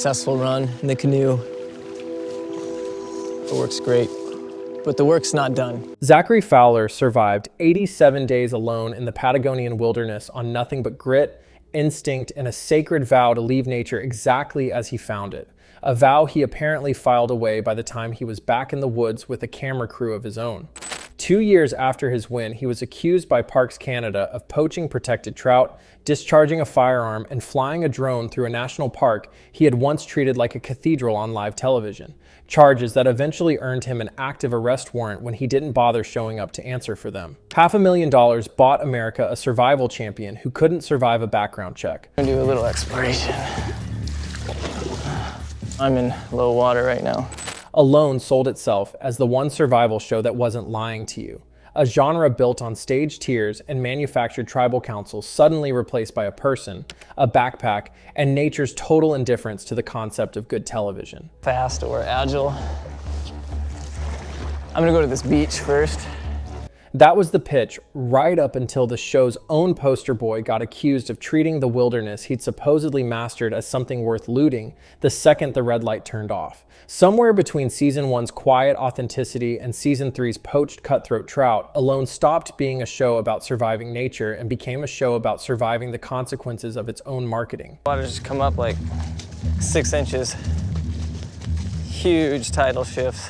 successful run in the canoe. It works great, but the work's not done. Zachary Fowler survived 87 days alone in the Patagonian wilderness on nothing but grit, instinct, and a sacred vow to leave nature exactly as he found it. A vow he apparently filed away by the time he was back in the woods with a camera crew of his own. 2 years after his win, he was accused by Parks Canada of poaching protected trout, discharging a firearm, and flying a drone through a national park he had once treated like a cathedral on live television. Charges that eventually earned him an active arrest warrant when he didn't bother showing up to answer for them. $500,000 bought America a survival champion who couldn't survive a background check. I'm gonna do a little exploration. I'm in low water right now. Alone sold itself as the one survival show that wasn't lying to you. A genre built on staged tears and manufactured tribal councils suddenly replaced by a person, a backpack, and nature's total indifference to the concept of good television. Fast or agile. I'm gonna go to this beach first. That was the pitch right up until the show's own poster boy got accused of treating the wilderness he'd supposedly mastered as something worth looting the second the red light turned off. Somewhere between season 1's quiet authenticity and season 3's poached cutthroat trout, Alone stopped being a show about surviving nature and became a show about surviving the consequences of its own marketing. Water just come up like 6 inches. Huge tidal shifts.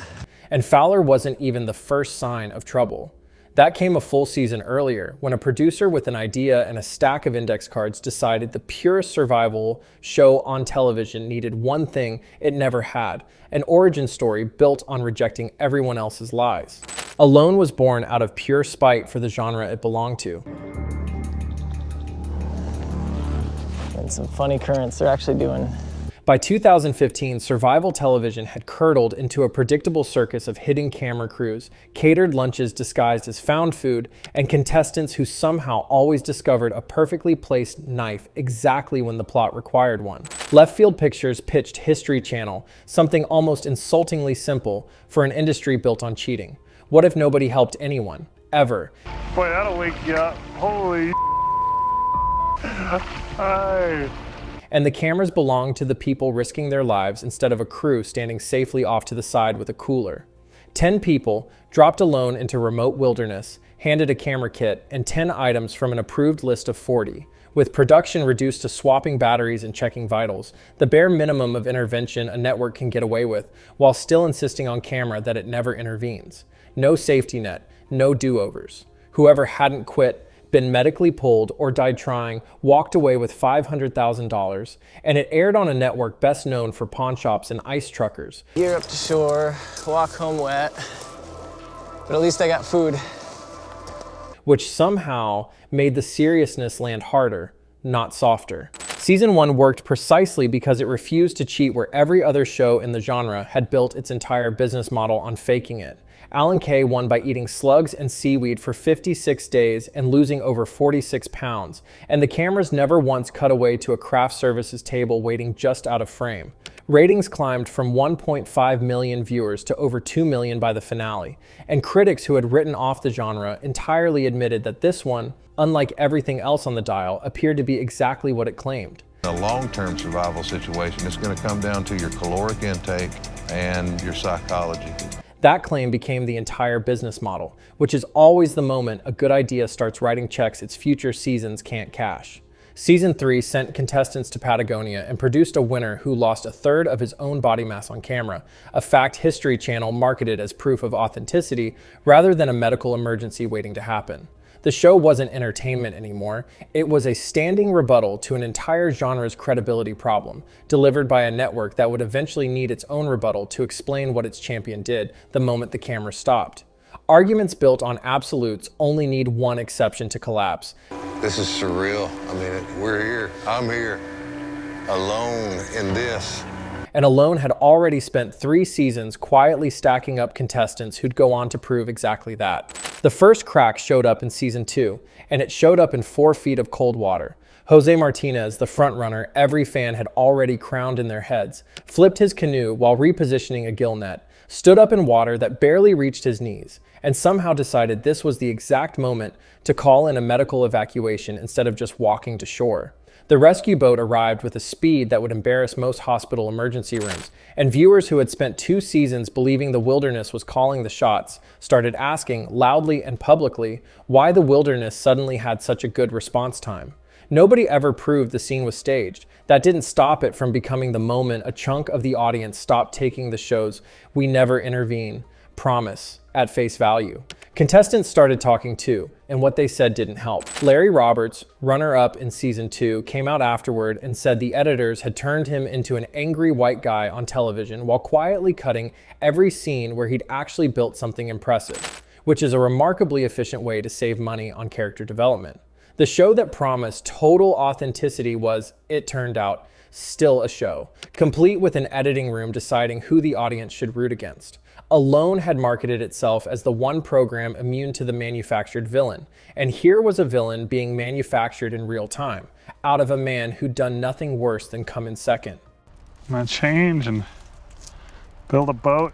And Fowler wasn't even the first sign of trouble. That came a full season earlier, when a producer with an idea and a stack of index cards decided the purest survival show on television needed one thing it never had, an origin story built on rejecting everyone else's lies. Alone was born out of pure spite for the genre it belonged to. And some funny currents they're actually doing. By 2015, survival television had curdled into a predictable circus of hidden camera crews, catered lunches disguised as found food, and contestants who somehow always discovered a perfectly placed knife exactly when the plot required one. Left Field Pictures pitched History Channel, something almost insultingly simple for an industry built on cheating. What if nobody helped anyone, ever? Boy, that'll wake you up. Holy Hi. And the cameras belonged to the people risking their lives instead of a crew standing safely off to the side with a cooler. 10 people, dropped alone into remote wilderness, handed a camera kit and 10 items from an approved list of 40. With production reduced to swapping batteries and checking vitals, the bare minimum of intervention a network can get away with, while still insisting on camera that it never intervenes. No safety net, no do-overs. Whoever hadn't quit, been medically pulled, or died trying, walked away with $500,000, and it aired on a network best known for pawn shops and ice truckers. Gear up to shore, walk home wet, but at least I got food. Which somehow made the seriousness land harder, not softer. Season 1 worked precisely because it refused to cheat where every other show in the genre had built its entire business model on faking it. Alan Kay won by eating slugs and seaweed for 56 days and losing over 46 pounds, and the cameras never once cut away to a craft services table waiting just out of frame. Ratings climbed from 1.5 million viewers to over 2 million by the finale, and critics who had written off the genre entirely admitted that this one, unlike everything else on the dial, appeared to be exactly what it claimed. In a long-term survival situation, it's going to come down to your caloric intake and your psychology. That claim became the entire business model, which is always the moment a good idea starts writing checks its future seasons can't cash. Season 3 sent contestants to Patagonia and produced a winner who lost a third of his own body mass on camera, a fact History Channel marketed as proof of authenticity rather than a medical emergency waiting to happen. The show wasn't entertainment anymore. It was a standing rebuttal to an entire genre's credibility problem, delivered by a network that would eventually need its own rebuttal to explain what its champion did the moment the camera stopped. Arguments built on absolutes only need one exception to collapse. This is surreal. I mean, we're here. I'm here, alone in this. And Alone had already spent 3 seasons quietly stacking up contestants who'd go on to prove exactly that. The first crack showed up in season 2, and it showed up in 4 feet of cold water. Jose Martinez, the frontrunner every fan had already crowned in their heads, flipped his canoe while repositioning a gill net, stood up in water that barely reached his knees, and somehow decided this was the exact moment to call in a medical evacuation instead of just walking to shore. The rescue boat arrived with a speed that would embarrass most hospital emergency rooms, and viewers who had spent 2 seasons believing the wilderness was calling the shots started asking, loudly and publicly, why the wilderness suddenly had such a good response time. Nobody ever proved the scene was staged. That didn't stop it from becoming the moment a chunk of the audience stopped taking the show's "we never intervene" promise at face value. Contestants started talking too, and what they said didn't help. Larry Roberts, runner-up in season 2, came out afterward and said the editors had turned him into an angry white guy on television while quietly cutting every scene where he'd actually built something impressive, which is a remarkably efficient way to save money on character development. The show that promised total authenticity was, it turned out, still a show, complete with an editing room deciding who the audience should root against. Alone had marketed itself as the one program immune to the manufactured villain, and here was a villain being manufactured in real time, out of a man who'd done nothing worse than come in second. I'm gonna change and build a boat.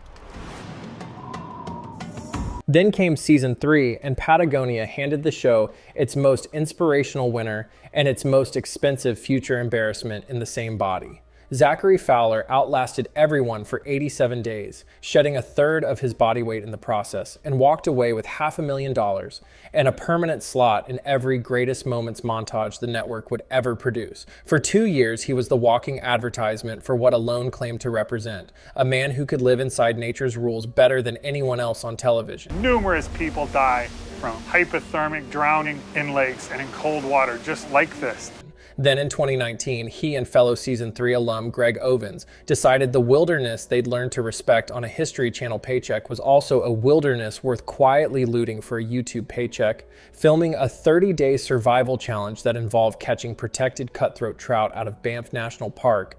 Then came season 3, and Patagonia handed the show its most inspirational winner and its most expensive future embarrassment in the same body. Zachary Fowler outlasted everyone for 87 days, shedding 1/3 of his body weight in the process, and walked away with $500,000 and a permanent slot in every greatest moments montage the network would ever produce. For 2 years, he was the walking advertisement for what Alone claimed to represent, a man who could live inside nature's rules better than anyone else on television. Numerous people die from hypothermic drowning in lakes and in cold water just like this. Then in 2019, he and fellow season 3 alum Greg Ovens decided the wilderness they'd learned to respect on a History Channel paycheck was also a wilderness worth quietly looting for a YouTube paycheck, filming a 30-day survival challenge that involved catching protected cutthroat trout out of Banff National Park,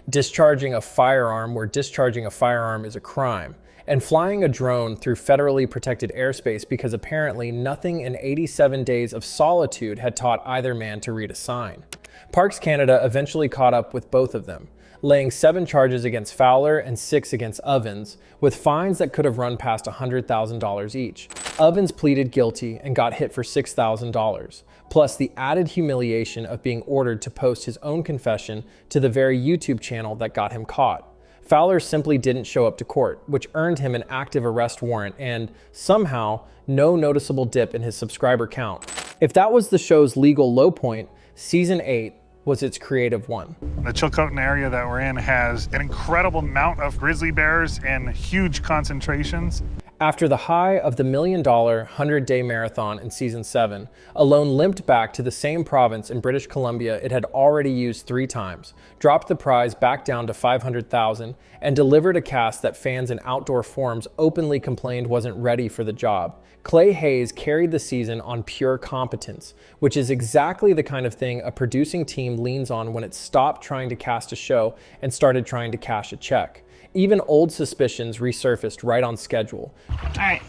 discharging a firearm where discharging a firearm is a crime, and flying a drone through federally protected airspace because apparently nothing in 87 days of solitude had taught either man to read a sign. Parks Canada eventually caught up with both of them, laying 7 charges against Fowler and 6 against Ovens, with fines that could have run past $100,000 each. Ovens pleaded guilty and got hit for $6,000, plus the added humiliation of being ordered to post his own confession to the very YouTube channel that got him caught. Fowler simply didn't show up to court, which earned him an active arrest warrant and, somehow, no noticeable dip in his subscriber count. If that was the show's legal low point, season 8 was its creative one. The Chilcotin area that we're in has an incredible amount of grizzly bears in huge concentrations. After the high of the $1 million 100-day marathon in season 7, Alone limped back to the same province in British Columbia it had already used 3 times, dropped the prize back down to $500,000, and delivered a cast that fans in outdoor forums openly complained wasn't ready for the job. Clay Hayes carried the season on pure competence, which is exactly the kind of thing a producing team leans on when it stopped trying to cast a show and started trying to cash a check. Even old suspicions resurfaced right on schedule. All right,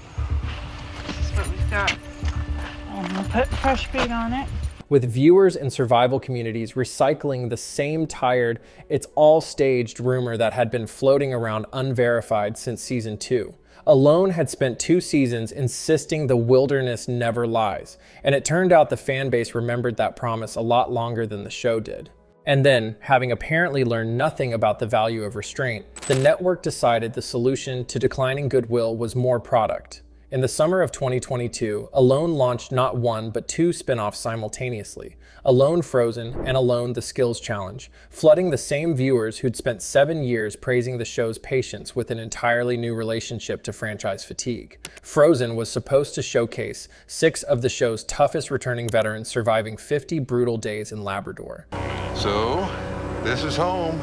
this is what we've got. And we'll put fresh bait on it. With viewers and survival communities recycling the same tired, it's all staged rumor that had been floating around unverified since season 2. Alone had spent 2 seasons insisting the wilderness never lies, and it turned out the fan base remembered that promise a lot longer than the show did. And then, having apparently learned nothing about the value of restraint, the network decided the solution to declining goodwill was more product. In the summer of 2022, Alone launched not 1 but 2 spin-offs simultaneously, Alone Frozen and Alone The Skills Challenge, flooding the same viewers who'd spent 7 years praising the show's patience with an entirely new relationship to franchise fatigue. Frozen was supposed to showcase 6 of the show's toughest returning veterans surviving 50 brutal days in Labrador. So, this is home.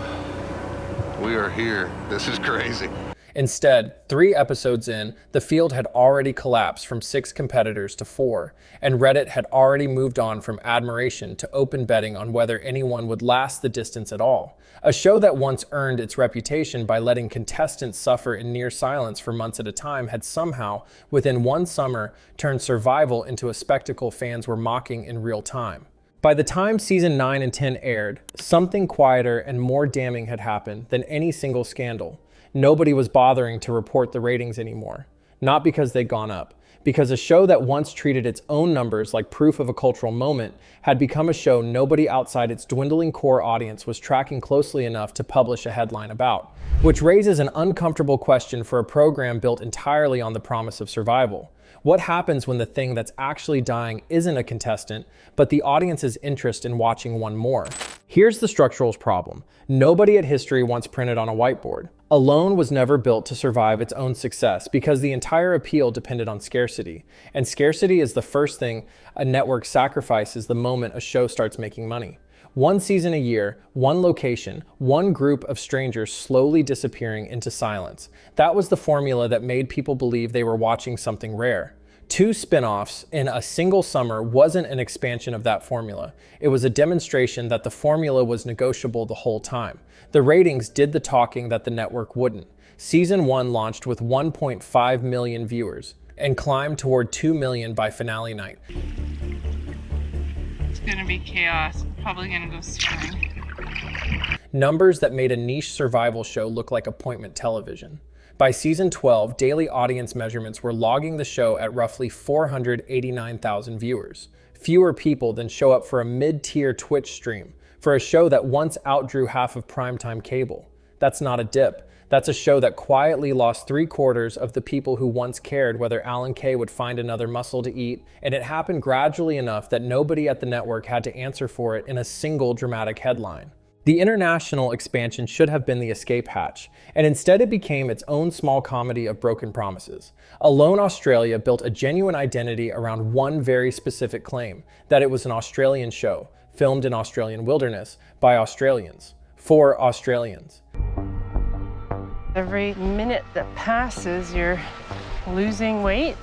We are here. This is crazy. Instead, 3 episodes in, the field had already collapsed from 6 competitors to 4, and Reddit had already moved on from admiration to open betting on whether anyone would last the distance at all. A show that once earned its reputation by letting contestants suffer in near silence for months at a time had somehow, within 1 summer, turned survival into a spectacle fans were mocking in real time. By the time season 9 and 10 aired, something quieter and more damning had happened than any single scandal. Nobody was bothering to report the ratings anymore. Not because they'd gone up, because a show that once treated its own numbers like proof of a cultural moment had become a show nobody outside its dwindling core audience was tracking closely enough to publish a headline about, which raises an uncomfortable question for a program built entirely on the promise of survival. What happens when the thing that's actually dying isn't a contestant, but the audience's interest in watching one more? Here's the structural problem. Nobody at history wants printed on a whiteboard. Alone was never built to survive its own success because the entire appeal depended on scarcity. And scarcity is the first thing a network sacrifices the moment a show starts making money. One season a year, one location, one group of strangers slowly disappearing into silence. That was the formula that made people believe they were watching something rare. 2 spin-offs in a single summer wasn't an expansion of that formula. It was a demonstration that the formula was negotiable the whole time. The ratings did the talking that the network wouldn't. Season 1 launched with 1.5 million viewers and climbed toward 2 million by finale night. It's gonna be chaos. Probably gonna go swimming. Numbers that made a niche survival show look like appointment television. By season 12, daily audience measurements were logging the show at roughly 489,000 viewers. Fewer people than show up for a mid-tier Twitch stream for a show that once outdrew half of primetime cable. That's not a dip. That's a show that quietly lost 3/4 of the people who once cared whether Alan Kay would find another mussel to eat, and it happened gradually enough that nobody at the network had to answer for it in a single dramatic headline. The international expansion should have been the escape hatch, and instead it became its own small comedy of broken promises. Alone Australia built a genuine identity around one very specific claim, that it was an Australian show, filmed in Australian wilderness, by Australians, for Australians. Every minute that passes, you're losing weight.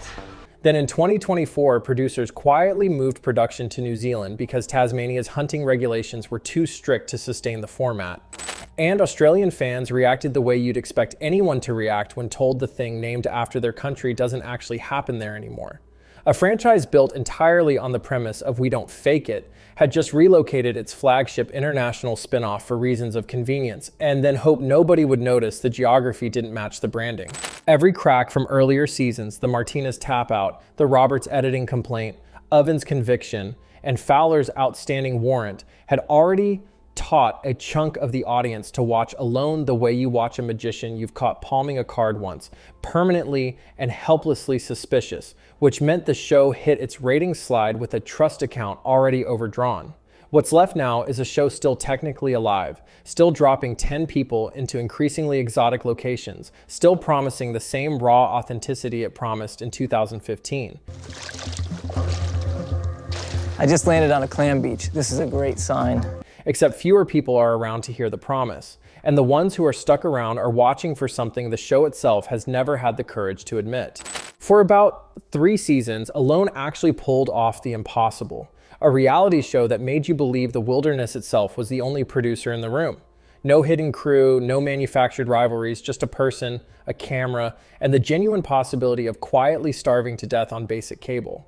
Then in 2024, producers quietly moved production to New Zealand because Tasmania's hunting regulations were too strict to sustain the format. And Australian fans reacted the way you'd expect anyone to react when told the thing named after their country doesn't actually happen there anymore. A franchise built entirely on the premise of we don't fake it had just relocated its flagship international spin-off for reasons of convenience, and then hoped nobody would notice the geography didn't match the branding. Every crack from earlier seasons, the Martinez tap-out, the Roberts editing complaint, Oven's conviction, and Fowler's outstanding warrant had already taught a chunk of the audience to watch Alone the way you watch a magician you've caught palming a card once, permanently and helplessly suspicious, which meant the show hit its ratings slide with a trust account already overdrawn. What's left now is a show still technically alive, still dropping 10 people into increasingly exotic locations, still promising the same raw authenticity it promised in 2015. I just landed on a clam beach. This is a great sign. Except fewer people are around to hear the promise, and the ones who are stuck around are watching for something the show itself has never had the courage to admit. For about 3 seasons, Alone actually pulled off the impossible, a reality show that made you believe the wilderness itself was the only producer in the room. No hidden crew, no manufactured rivalries, just a person, a camera, and the genuine possibility of quietly starving to death on basic cable.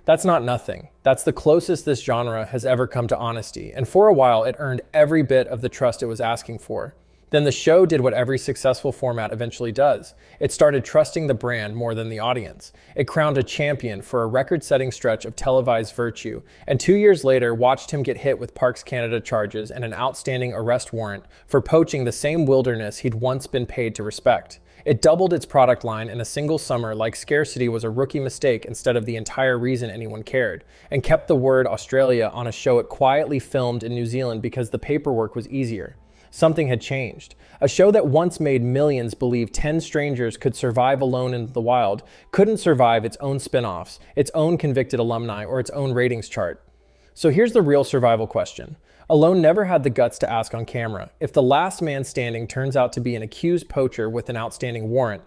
That's not nothing. That's the closest this genre has ever come to honesty, and for a while it earned every bit of the trust it was asking for. Then the show did what every successful format eventually does. It started trusting the brand more than the audience. It crowned a champion for a record-setting stretch of televised virtue, and 2 years later watched him get hit with Parks Canada charges and an outstanding arrest warrant for poaching the same wilderness he'd once been paid to respect. It doubled its product line in a single summer like scarcity was a rookie mistake instead of the entire reason anyone cared, and kept the word Australia on a show it quietly filmed in New Zealand because the paperwork was easier. Something had changed. A show that once made millions believe 10 strangers could survive alone in the wild couldn't survive its own spin-offs, its own convicted alumni, or its own ratings chart. So here's the real survival question. Alone never had the guts to ask on camera, if the last man standing turns out to be an accused poacher with an outstanding warrant,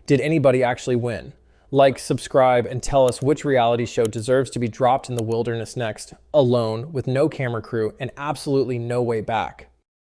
did anybody actually win? Like, subscribe, and tell us which reality show deserves to be dropped in the wilderness next, alone, with no camera crew, and absolutely no way back.